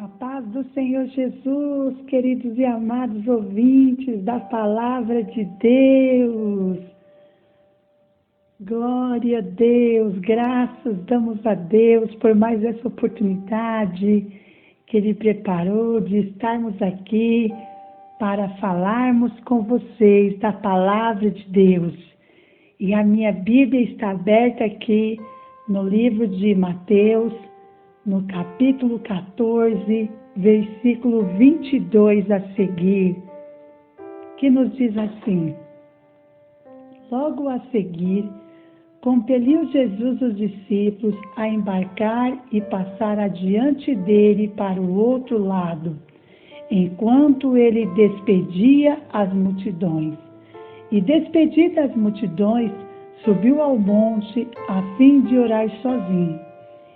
A paz do Senhor Jesus, queridos e amados ouvintes da Palavra de Deus. Glória a Deus, graças damos a Deus por mais essa oportunidade que Ele preparou de estarmos aqui para falarmos com vocês da Palavra de Deus. E a minha Bíblia está aberta aqui no livro de Mateus, no capítulo 14, versículo 22 a seguir, que nos diz assim: Logo a seguir, compeliu Jesus os discípulos a embarcar e passar adiante dele para o outro lado, enquanto ele despedia as multidões. E despedidas as multidões, subiu ao monte a fim de orar sozinho.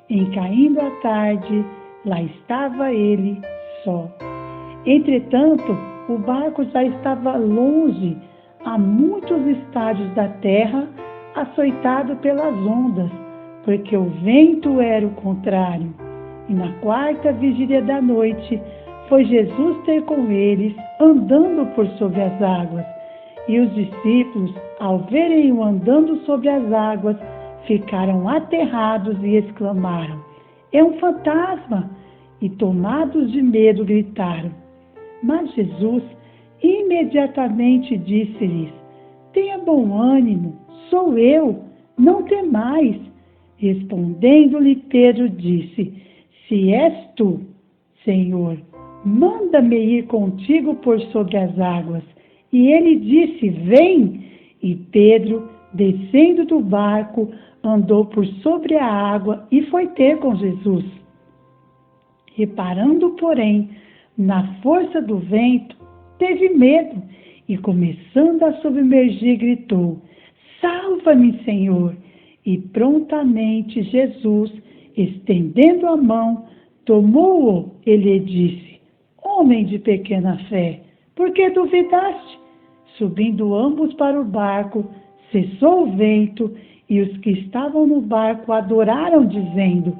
Em caindo a tarde, lá estava ele só. Entretanto, o barco já estava longe, a muitos estádios da terra, açoitado pelas ondas, porque o vento era o contrário. E na quarta vigília da noite, foi Jesus ter com eles, andando por sobre as águas. E os discípulos, ao verem-o andando sobre as águas, ficaram aterrados e exclamaram: É um fantasma! E tomados de medo gritaram. Mas Jesus imediatamente disse-lhes: Tenha bom ânimo, sou eu, não temais. Respondendo-lhe Pedro disse: Se és tu, Senhor, manda-me ir contigo por sobre as águas. E ele disse: Vem! E Pedro, descendo do barco, andou por sobre a água e foi ter com Jesus. Reparando, porém, na força do vento, teve medo e, começando a submergir, gritou: Salva-me, Senhor! E prontamente Jesus, estendendo a mão, tomou-o e lhe disse: Homem de pequena fé, por que duvidaste? Subindo ambos para o barco, cessou o vento, e os que estavam no barco adoraram, dizendo: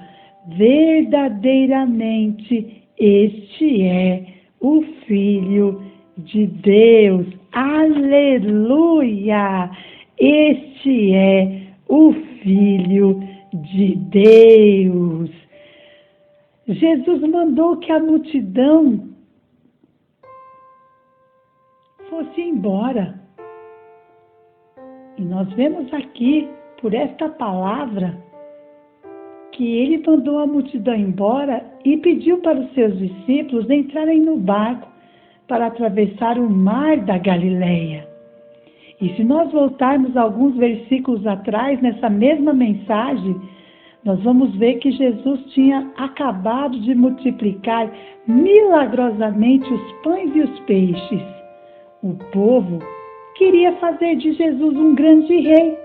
Verdadeiramente este é o Filho de Deus. Aleluia! Este é o Filho de Deus. Jesus mandou que a multidão fosse embora. E nós vemos aqui, por esta palavra, que ele mandou a multidão embora e pediu para os seus discípulos entrarem no barco para atravessar o mar da Galileia. E se nós voltarmos alguns versículos atrás, nessa mesma mensagem, nós vamos ver que Jesus tinha acabado de multiplicar milagrosamente os pães e os peixes. O povo queria fazer de Jesus um grande rei.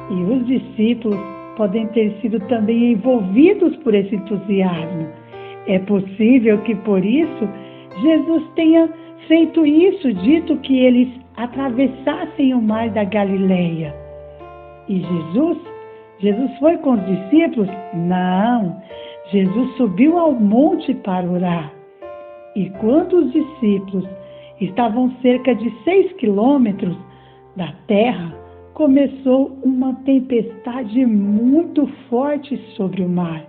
E os discípulos podem ter sido também envolvidos por esse entusiasmo. É possível que por isso Jesus tenha feito isso, dito que eles atravessassem o mar da Galileia. E Jesus foi com os discípulos? Não. Jesus subiu ao monte para orar. E quando os discípulos estavam cerca de 6 quilômetros da terra, começou uma tempestade muito forte sobre o mar.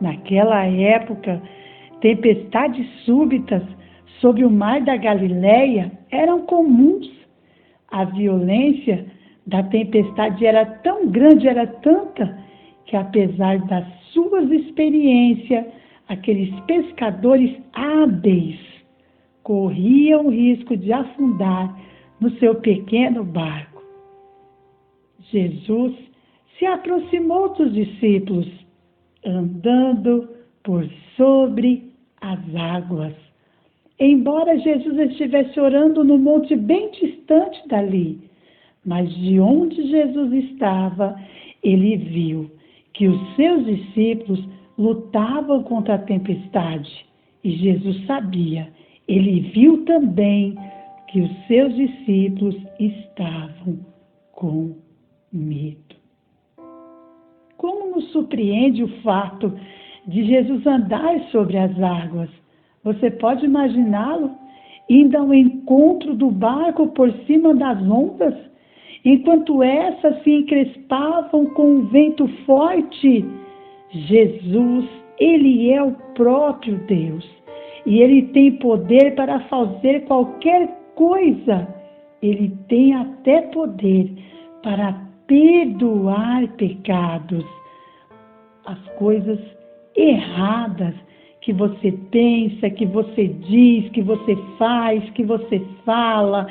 Naquela época, tempestades súbitas sobre o mar da Galileia eram comuns. A violência da tempestade era tão grande, era tanta, que apesar das suas experiências, aqueles pescadores hábeis corriam o risco de afundar no seu pequeno barco. Jesus se aproximou dos discípulos, andando por sobre as águas. Embora Jesus estivesse orando no monte bem distante dali, mas de onde Jesus estava, ele viu que os seus discípulos lutavam contra a tempestade. E Jesus sabia, ele viu também que os seus discípulos estavam com medo. Como nos surpreende o fato de Jesus andar sobre as águas. Você pode imaginá-lo indo ao encontro do barco por cima das ondas, enquanto essas se encrespavam com um vento forte? Jesus, Ele é o próprio Deus, e Ele tem poder para fazer qualquer coisa. Ele tem até poder para perdoar pecados, as coisas erradas que você pensa, que você diz, que você faz, que você fala,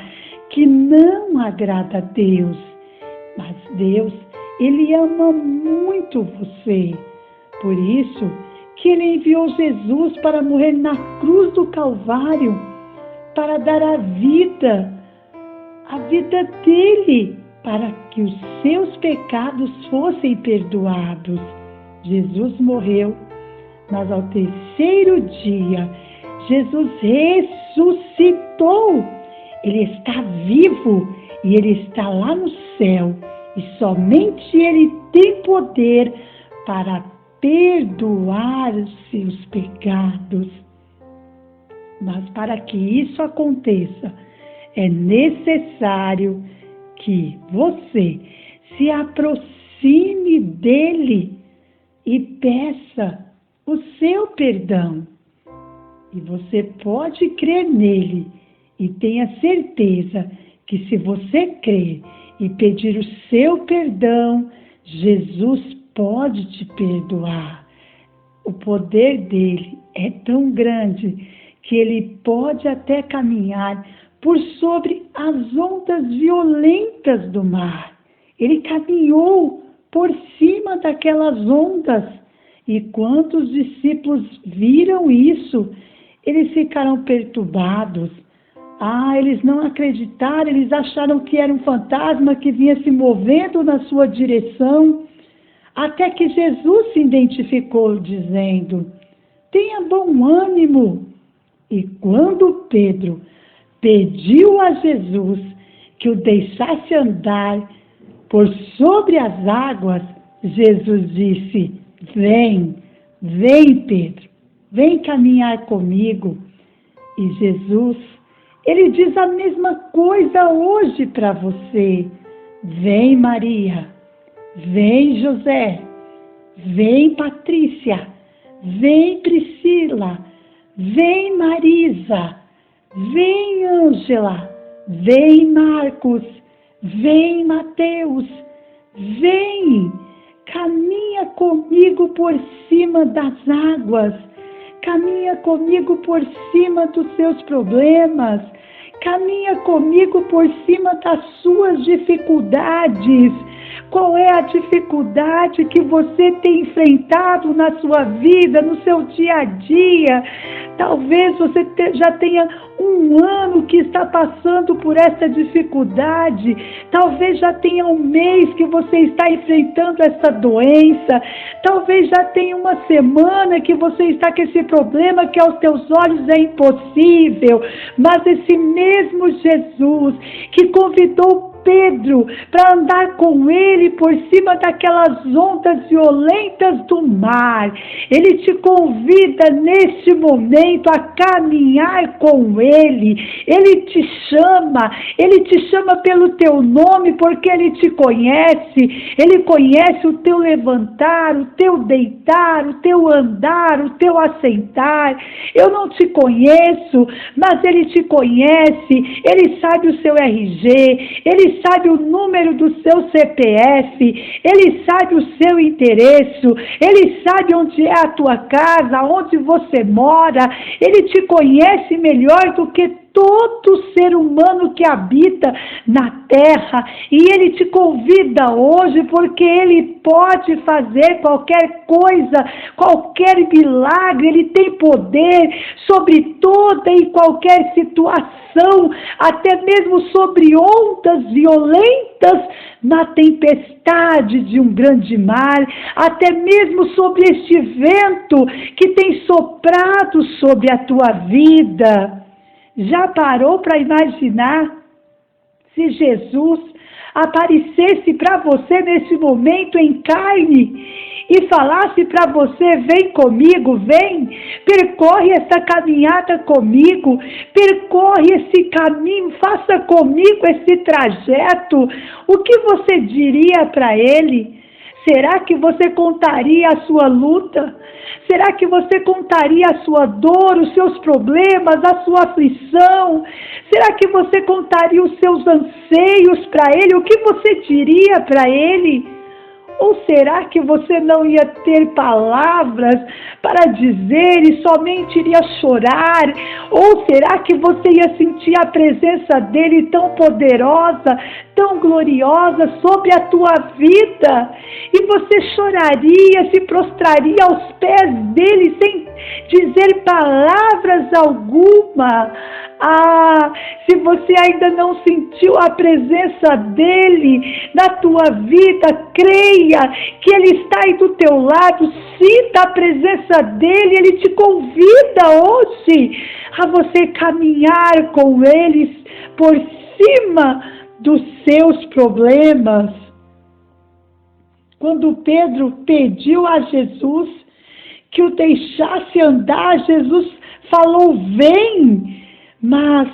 que não agrada a Deus. Mas Deus, Ele ama muito você. Por isso que Ele enviou Jesus para morrer na cruz do Calvário, para dar a vida dele, para que os seus pecados fossem perdoados. Jesus morreu, mas ao terceiro dia, Jesus ressuscitou. Ele está vivo e Ele está lá no céu. E somente Ele tem poder para perdoar os seus pecados. Mas para que isso aconteça, é necessário que você se aproxime dele e peça o seu perdão. E você pode crer nele e tenha certeza que se você crer e pedir o seu perdão, Jesus pode te perdoar. O poder dele é tão grande que ele pode até caminhar por sobre as ondas violentas do mar. Ele caminhou por cima daquelas ondas. E quando os discípulos viram isso, eles ficaram perturbados. Eles não acreditaram, eles acharam que era um fantasma que vinha se movendo na sua direção. Até que Jesus se identificou dizendo: tenha bom ânimo. E quando Pedro pediu a Jesus que o deixasse andar por sobre as águas, Jesus disse: vem Pedro, vem caminhar comigo. E Jesus, ele diz a mesma coisa hoje para você. Vem Maria, vem José, vem Patrícia, vem Priscila, vem Marisa, vem Ângela, vem Marcos, vem Mateus, vem, caminha comigo por cima das águas, caminha comigo por cima dos seus problemas, caminha comigo por cima das suas dificuldades. Qual é a dificuldade que você tem enfrentado na sua vida, no seu dia a dia? Talvez você já tenha um ano que está passando por essa dificuldade. Talvez já tenha um mês que você está enfrentando essa doença. Talvez já tenha uma semana que você está com esse problema que aos teus olhos é impossível. Mas esse mesmo Jesus que convidou Pedro para andar com ele por cima daquelas ondas violentas do mar, ele te convida neste momento a caminhar com ele. Ele te chama pelo teu nome, porque ele te conhece. Ele conhece o teu levantar, o teu deitar, o teu andar, o teu assentar. Eu não te conheço, mas ele te conhece. Ele sabe o seu RG, ele sabe o número do seu CPF, ele sabe o seu endereço, ele sabe onde é a tua casa, onde você mora. Ele te conhece melhor do que todo ser humano que habita na terra, e ele te convida hoje porque ele pode fazer qualquer coisa, qualquer milagre. Ele tem poder sobre toda e qualquer situação, até mesmo sobre ondas violentas na tempestade de um grande mar, até mesmo sobre este vento que tem soprado sobre a tua vida. Já parou para imaginar se Jesus aparecesse para você nesse momento em carne e falasse para você: vem comigo, vem, percorre essa caminhada comigo, percorre esse caminho, faça comigo esse trajeto, o que você diria para ele? Será que você contaria a sua luta? Será que você contaria a sua dor, os seus problemas, a sua aflição? Será que você contaria os seus anseios para ele? O que você diria para ele? Ou será que você não ia ter palavras para dizer e somente iria chorar? Ou será que você ia sentir a presença dele tão poderosa, tão gloriosa sobre a tua vida? E você choraria, se prostraria aos pés dele sem dizer palavras alguma? Ah, se você ainda não sentiu a presença dele na tua vida, creia que ele está aí do teu lado, sinta a presença dele, ele te convida hoje a você caminhar com eles por cima dos seus problemas. Quando Pedro pediu a Jesus que o deixasse andar, Jesus falou: vem. Mas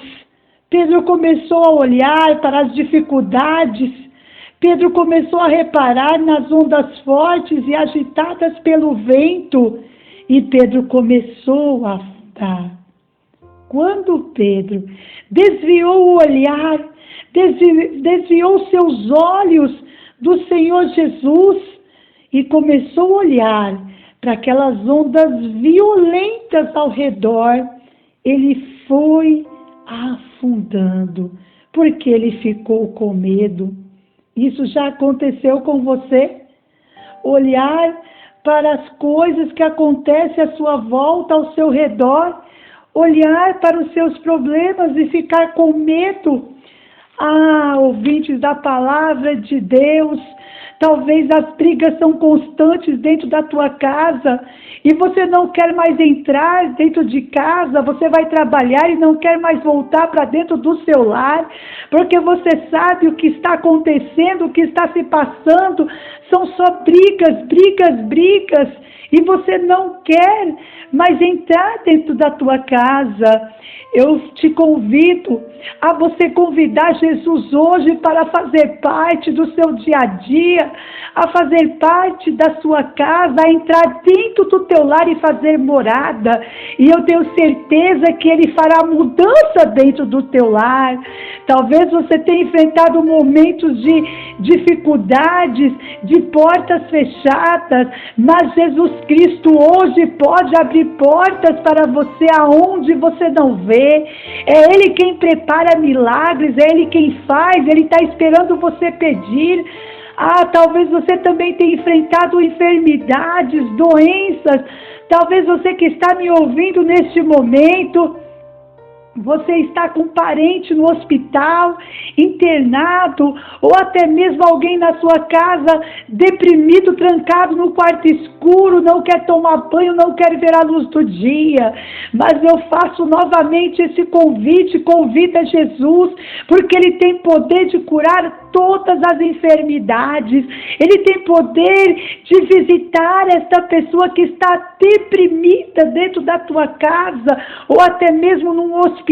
Pedro começou a olhar para as dificuldades, Pedro começou a reparar nas ondas fortes e agitadas pelo vento, e Pedro começou a afundar. Quando Pedro desviou o olhar, desviou seus olhos do Senhor Jesus e começou a olhar para aquelas ondas violentas ao redor, ele foi afundando, porque ele ficou com medo. Isso já aconteceu com você? Olhar para as coisas que acontecem à sua volta, ao seu redor, olhar para os seus problemas e ficar com medo. Ah, ouvintes da palavra de Deus, talvez as brigas são constantes dentro da tua casa e você não quer mais entrar dentro de casa, você vai trabalhar e não quer mais voltar para dentro do seu lar, porque você sabe o que está acontecendo, o que está se passando, são só brigas, e você não quer mais entrar dentro da tua casa. Eu te convido a você convidar Jesus hoje para fazer parte do seu dia a dia, a fazer parte da sua casa, a entrar dentro do teu lar e fazer morada. E eu tenho certeza que Ele fará mudança dentro do teu lar. Talvez você tenha enfrentado momentos de dificuldades, de portas fechadas, mas Jesus Cristo hoje pode abrir portas para você aonde você não vê. É Ele quem prepara milagres, é Ele quem faz, Ele está esperando você pedir. Ah, talvez você também tenha enfrentado enfermidades, doenças. Talvez você que está me ouvindo neste momento, você está com um parente no hospital, internado, ou até mesmo alguém na sua casa, deprimido, trancado no quarto escuro, não quer tomar banho, não quer ver a luz do dia. Mas eu faço novamente esse convite, convida Jesus, porque Ele tem poder de curar todas as enfermidades. Ele tem poder de visitar esta pessoa que está deprimida dentro da tua casa, ou até mesmo num hospital,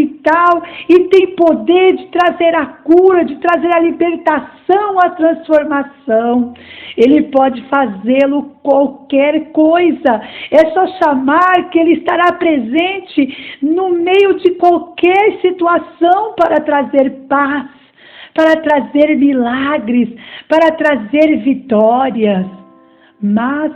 e tem poder de trazer a cura, de trazer a libertação, a transformação. Ele pode fazê-lo qualquer coisa. É só chamar que Ele estará presente no meio de qualquer situação para trazer paz, para trazer milagres, para trazer vitórias. Mas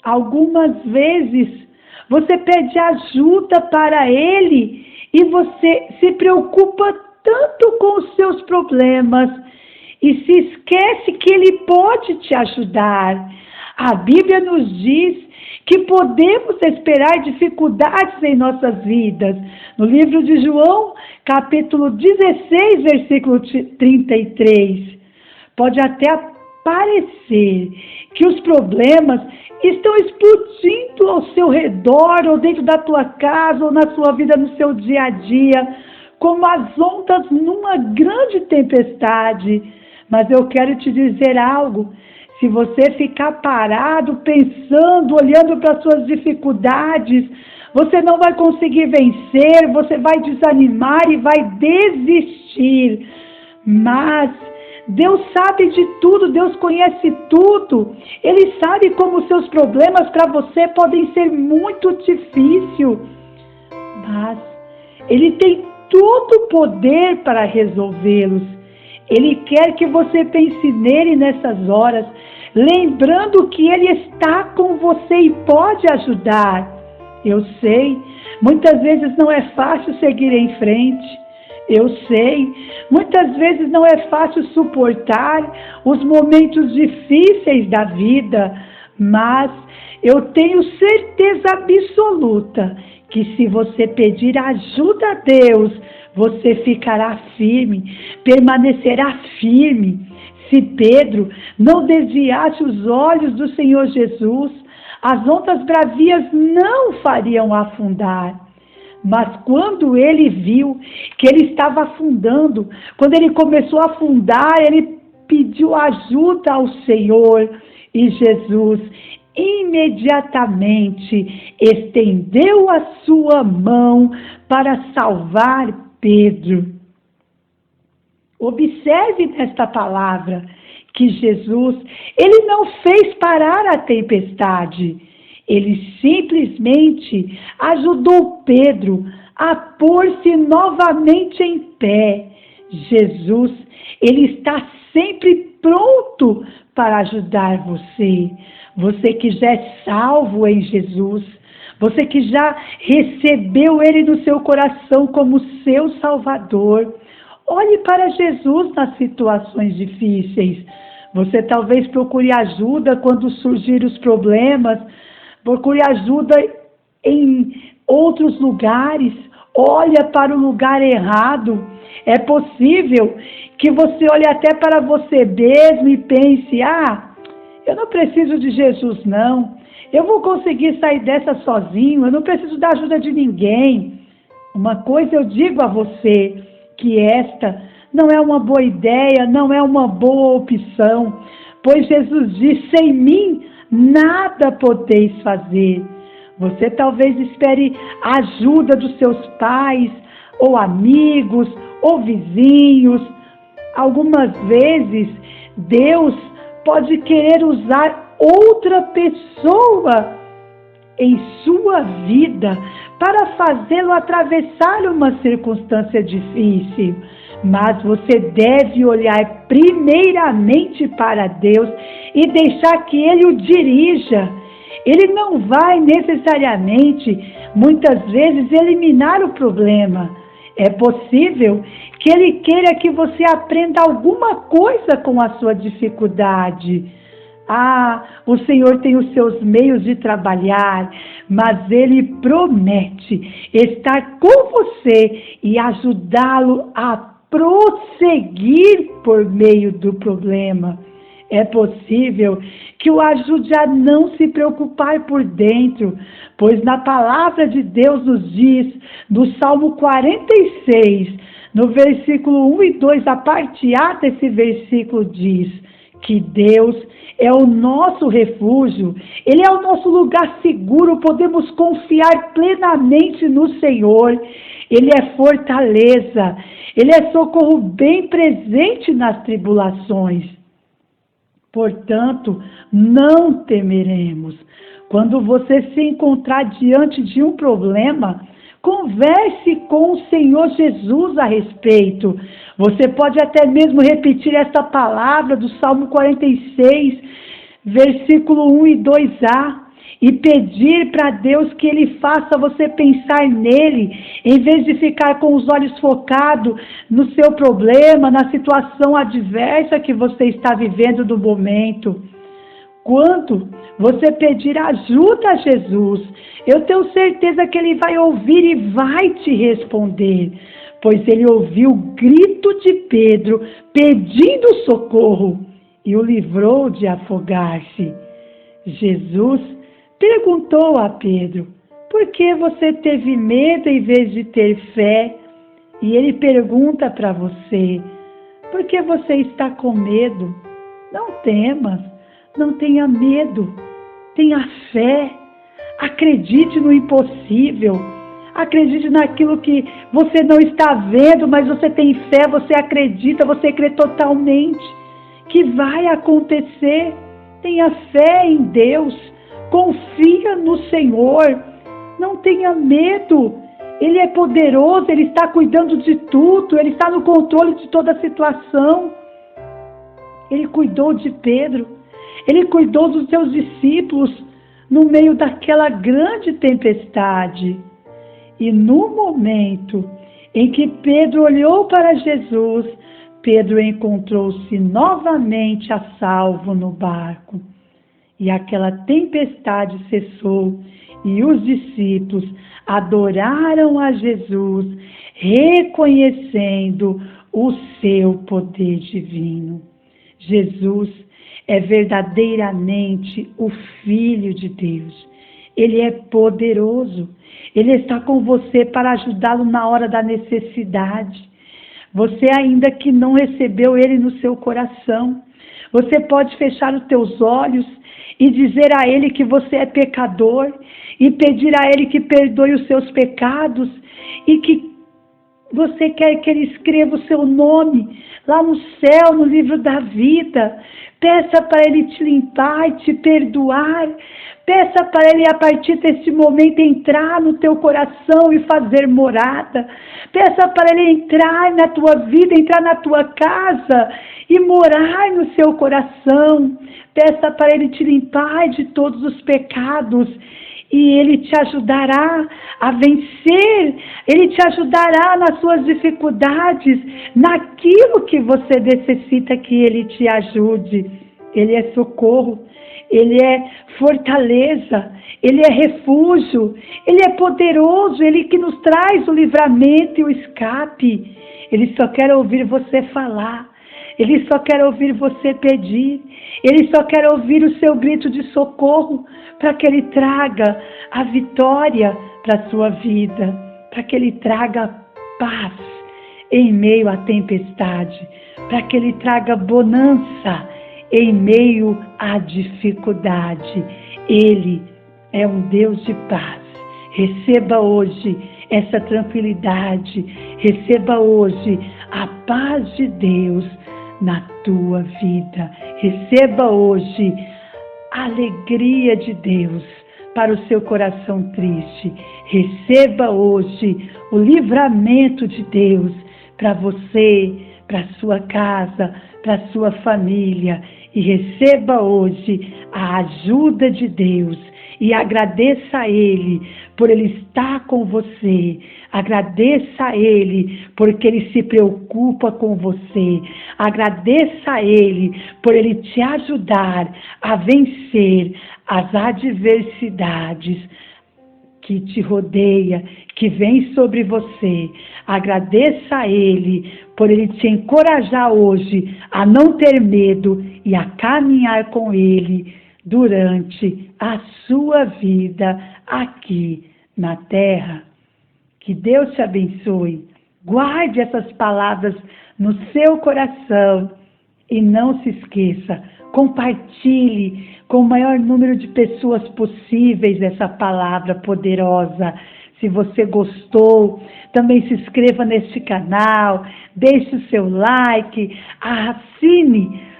algumas vezes você pede ajuda para Ele e você se preocupa tanto com os seus problemas e se esquece que Ele pode te ajudar. A Bíblia nos diz que podemos esperar dificuldades em nossas vidas. No livro de João, capítulo 16, versículo 33. Pode até parecer que os problemas estão explodindo ao seu redor, ou dentro da tua casa, ou na sua vida, no seu dia a dia, como as ondas numa grande tempestade. Mas eu quero te dizer algo: Se você ficar parado, pensando, olhando para as suas dificuldades, você não vai conseguir vencer, você vai desanimar e vai desistir. Mas Deus sabe de tudo, Deus conhece tudo. Ele sabe como os seus problemas para você podem ser muito difíceis. Mas Ele tem todo o poder para resolvê-los. Ele quer que você pense nele nessas horas, lembrando que Ele está com você e pode ajudar. Eu sei, muitas vezes não é fácil seguir em frente. Eu sei, muitas vezes não é fácil suportar os momentos difíceis da vida, mas eu tenho certeza absoluta que se você pedir ajuda a Deus, você ficará firme, permanecerá firme. Se Pedro não desviasse os olhos do Senhor Jesus, as ondas bravias não fariam afundar. Mas quando ele viu que ele estava afundando, quando ele começou a afundar, ele pediu ajuda ao Senhor e Jesus imediatamente estendeu a sua mão para salvar Pedro. Observe nesta palavra que Jesus, ele não fez parar a tempestade. Ele simplesmente ajudou Pedro a pôr-se novamente em pé. Jesus, ele está sempre pronto para ajudar você. Você que já é salvo em Jesus, você que já recebeu Ele no seu coração como seu Salvador, olhe para Jesus nas situações difíceis. Você talvez procure ajuda quando surgirem os problemas, procure ajuda em outros lugares, olha para o lugar errado. É possível que você olhe até para você mesmo e pense, eu não preciso de Jesus não, eu vou conseguir sair dessa sozinho, eu não preciso da ajuda de ninguém. Uma coisa eu digo a você, que esta não é uma boa ideia, não é uma boa opção, pois Jesus diz, sem mim nada podeis fazer. Você talvez espere a ajuda dos seus pais, ou amigos, ou vizinhos. Algumas vezes, Deus pode querer usar outra pessoa em sua vida para fazê-lo atravessar uma circunstância difícil. Mas você deve olhar primeiramente para Deus e deixar que Ele o dirija. Ele não vai necessariamente, muitas vezes, eliminar o problema. É possível que Ele queira que você aprenda alguma coisa com a sua dificuldade. O Senhor tem os seus meios de trabalhar, mas Ele promete estar com você e ajudá-lo a prosseguir por meio do problema. É possível que o ajude a não se preocupar por dentro, pois na palavra de Deus nos diz, no Salmo 46, no versículo 1 e 2, a parte A desse versículo diz que Deus é o nosso refúgio, Ele é o nosso lugar seguro, podemos confiar plenamente no Senhor. Ele é fortaleza, Ele é socorro bem presente nas tribulações. Portanto, não temeremos. Quando você se encontrar diante de um problema, converse com o Senhor Jesus a respeito. Você pode até mesmo repetir esta palavra do Salmo 46, versículo 1 e 2a, e pedir para Deus que Ele faça você pensar nele, em vez de ficar com os olhos focados no seu problema, na situação adversa que você está vivendo no momento. Quando você pedir ajuda a Jesus, eu tenho certeza que Ele vai ouvir e vai te responder, pois Ele ouviu o grito de Pedro pedindo socorro e o livrou de afogar-se. Jesus perguntou a Pedro, por que você teve medo em vez de ter fé? E Ele pergunta para você, por que você está com medo? Não temas, Não tenha medo, tenha fé, acredite no impossível, acredite naquilo que você não está vendo, mas você tem fé, você acredita, você crê totalmente que vai acontecer. Tenha fé em Deus, confia no Senhor, não tenha medo. Ele é poderoso, Ele está cuidando de tudo, Ele está no controle de toda a situação. Ele cuidou de Pedro, Ele cuidou dos seus discípulos no meio daquela grande tempestade. E no momento em que Pedro olhou para Jesus, Pedro encontrou-se novamente a salvo no barco. E aquela tempestade cessou e os discípulos adoraram a Jesus, reconhecendo o seu poder divino. Jesus é verdadeiramente o Filho de Deus. Ele é poderoso. Ele está com você para ajudá-lo na hora da necessidade. Você ainda que não recebeu Ele no seu coração, você pode fechar os teus olhos e dizer a Ele que você é pecador e pedir a Ele que perdoe os seus pecados e que você quer que Ele escreva o seu nome lá no céu, no livro da vida. Peça para Ele te limpar e te perdoar. Peça para Ele, a partir desse momento, entrar no teu coração e fazer morada. Peça para Ele entrar na tua vida, entrar na tua casa e morar no seu coração. Peça para Ele te limpar de todos os pecados. E Ele te ajudará a vencer, Ele te ajudará nas suas dificuldades, naquilo que você necessita que Ele te ajude. Ele é socorro, Ele é fortaleza, Ele é refúgio, Ele é poderoso, Ele que nos traz o livramento e o escape. Ele só quer ouvir você falar, Ele só quer ouvir você pedir, Ele só quer ouvir o seu grito de socorro, para que Ele traga a vitória para a sua vida, para que Ele traga paz em meio à tempestade, para que Ele traga bonança em meio à dificuldade. Ele é um Deus de paz. Receba hoje essa tranquilidade, receba hoje a paz de Deus na tua vida. Receba hoje a alegria de Deus para o seu coração triste. Receba hoje o livramento de Deus para você, para a sua casa, para a sua família. E receba hoje a ajuda de Deus. E agradeça a Ele por Ele estar com você. Agradeça a Ele porque Ele se preocupa com você. Agradeça a Ele por Ele te ajudar a vencer as adversidades que te rodeia, que vem sobre você. Agradeça a Ele por Ele te encorajar hoje a não ter medo e a caminhar com Ele durante a sua vida aqui na terra. Que Deus te abençoe. Guarde essas palavras no seu coração e não se esqueça, compartilhe com o maior número de pessoas possíveis essa palavra poderosa. Se você gostou, também se inscreva neste canal, deixe o seu like, assine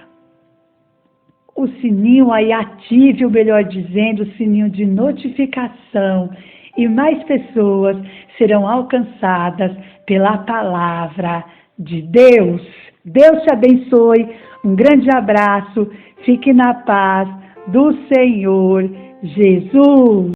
o sininho aí, ative, melhor dizendo, o sininho de notificação, e mais pessoas serão alcançadas pela palavra de Deus. Deus te abençoe, um grande abraço, fique na paz do Senhor Jesus.